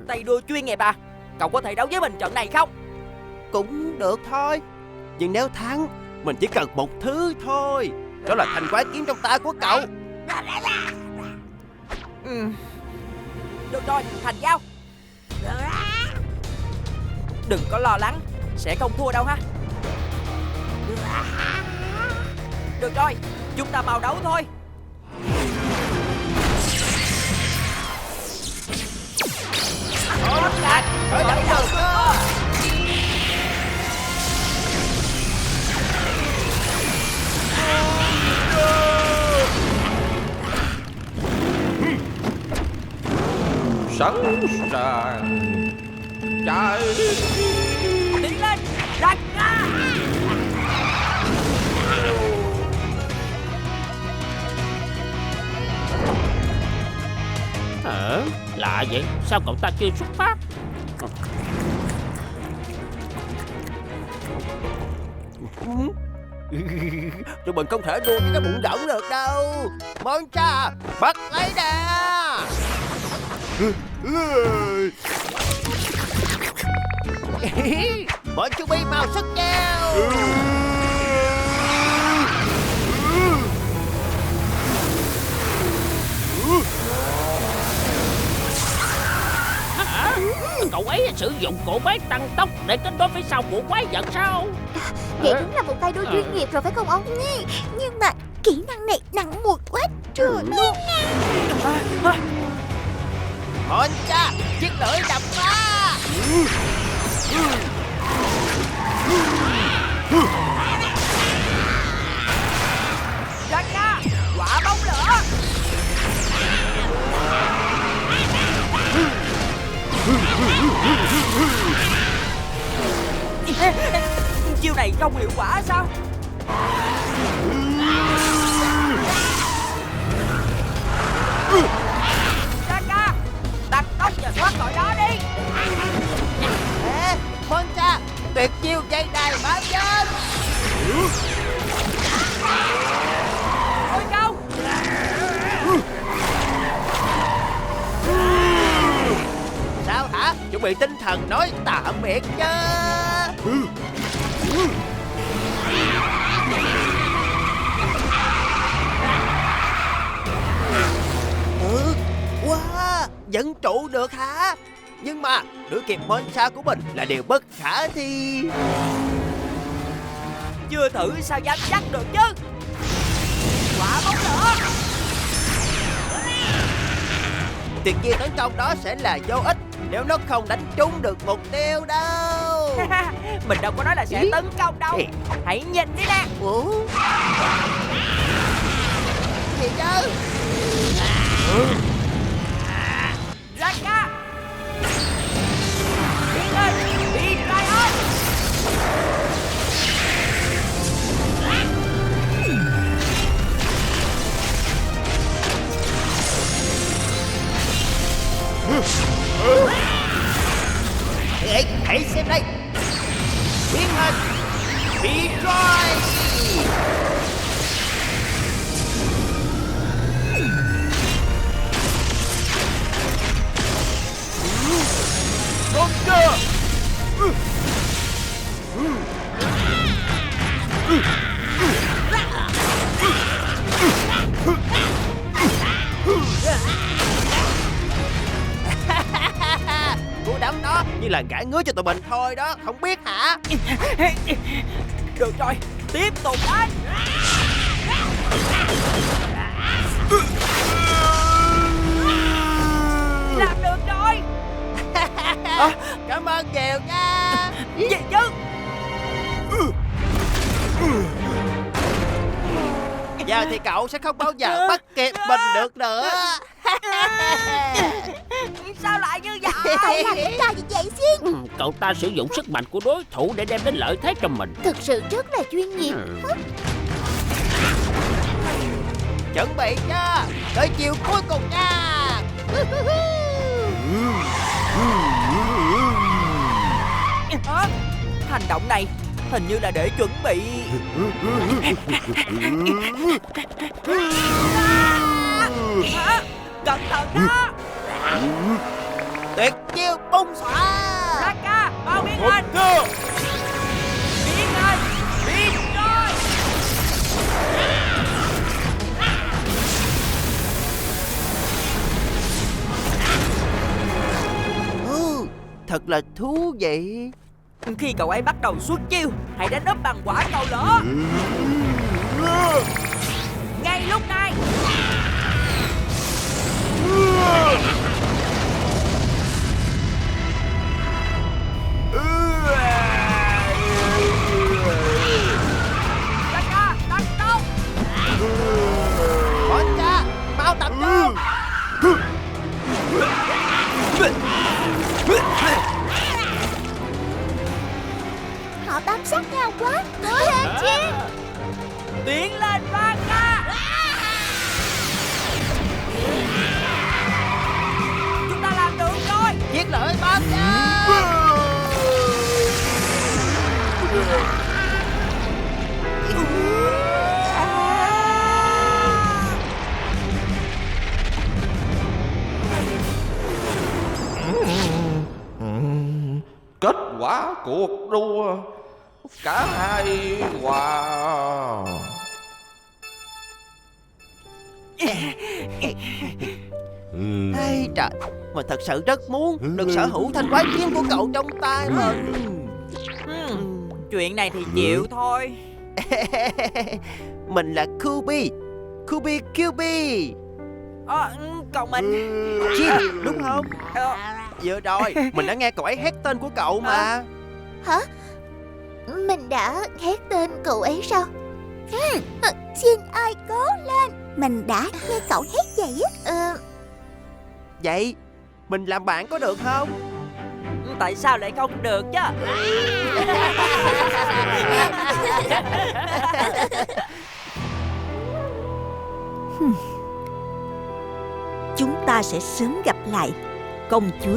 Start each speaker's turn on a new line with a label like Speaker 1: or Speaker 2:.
Speaker 1: Tay đua chuyên nghiệp à? Cậu có thể đấu với mình trận này không?
Speaker 2: Cũng được thôi. Nhưng nếu thắng, mình chỉ cần một thứ thôi. Đó là thanh quái kiếm trong tay của cậu.
Speaker 1: Được rồi, thành giao. Đừng có lo lắng, sẽ không thua đâu ha. Được rồi, chúng ta vào đấu thôi.
Speaker 2: Khởi động đầu cơ.
Speaker 3: Sẵn sàng chạy.
Speaker 1: Tiến lên, đánh ra.
Speaker 3: Lạ vậy, sao cậu ta chưa xuất phát?
Speaker 2: Tụi mình không thể đua với cái bụng rỗng được đâu. Moncha, bắt lấy nè. Bọn chú bi mau sức nhau.
Speaker 3: Cậu ấy sử dụng cổ máy tăng tốc để kết nối phía sau của quái vật sao?
Speaker 4: Vậy đúng là một tay đua chuyên nghiệp rồi phải không ông? Nhưng mà kỹ năng này nặng một quá trời luôn.
Speaker 2: Moncha, chiếc lưỡi đập phá.
Speaker 1: Draga, quả bóng lửa. Chiêu này không hiệu quả sao? Draga, tăng tốc và thoát khỏi đó đi.
Speaker 2: Ê, Moncha, tuyệt chiêu dây đài báo chân.
Speaker 1: Ôi câu.
Speaker 2: Sao hả? Chuẩn bị tinh thần nói tạm biệt chứ. Wow, vẫn trụ được hả? Nhưng mà đuổi kịp Moncha của mình là điều bất khả thi.
Speaker 1: Chưa thử sao dám chắc được chứ. Quả bóng lửa.
Speaker 2: Tuyệt chiêu tấn công đó sẽ là vô ích nếu nó không đánh trúng được mục tiêu đâu.
Speaker 1: Mình đâu có nói là sẽ tấn công đâu. Hãy nhìn đi nè.
Speaker 2: Ủa? Gì chứ?
Speaker 1: Draga, đi lên, đi Lion.
Speaker 2: Ê, hãy xem đây. Biến hình Detroit. Con chưa. Cú đấm đó như là gãi ngứa cho tụi mình thôi đó, không biết hả?
Speaker 1: Được rồi, tiếp tục đánh. Làm được rồi.
Speaker 2: Cảm ơn nhiều nha.
Speaker 1: Gì chứ?
Speaker 2: Giờ thì cậu sẽ không bao giờ bắt kịp mình được nữa.
Speaker 1: Sao lại như vậy?
Speaker 4: Cậu làm cái trò gì vậy Xiên?
Speaker 3: Cậu ta sử dụng sức mạnh của đối thủ để đem đến lợi thế cho mình.
Speaker 4: Thực sự rất là chuyên nghiệp.
Speaker 2: Chuẩn bị nha, tới chiều cuối cùng nha.
Speaker 1: Hành động này hình như là để chuẩn bị. Hả? Cẩn thận đó.
Speaker 2: Tuyệt chiêu bung xõa.
Speaker 1: Raka, bao biến hình. Biến hình. Biến rồi.
Speaker 2: Thật là thú vị.
Speaker 1: Khi cậu ấy bắt đầu xuất chiêu, hãy đánh úp bằng quả cầu lửa. Ngay lúc này. Raka, tăng tốc.
Speaker 2: Honda, mau tập trung.
Speaker 4: Họ bám sát nhau quá. Cố lên Jin.
Speaker 1: Tiến lên Raka. Chúng ta làm được rồi.
Speaker 2: Giết lợi bác cha.
Speaker 5: Kết quả cuộc đua cả hai hòa.
Speaker 2: Hay trời, mình thật sự rất muốn được sở hữu thanh quái kiếm của cậu trong tay mà.
Speaker 1: Chuyện này thì chịu thôi.
Speaker 2: Mình là Kubi, Kubi QB.
Speaker 1: Còn mình.
Speaker 2: Jin, đúng không?
Speaker 1: Ờ,
Speaker 2: Vừa rồi, mình đã nghe cậu ấy hét tên của cậu mà.
Speaker 4: Hả? Mình đã hét tên cậu ấy sao? Xin ai cố lên. Mình đã nghe cậu hét vậy á.
Speaker 2: Vậy, mình làm bạn có được không?
Speaker 1: Tại sao lại không được chứ?
Speaker 6: Chúng ta sẽ sớm gặp lại, công chúa.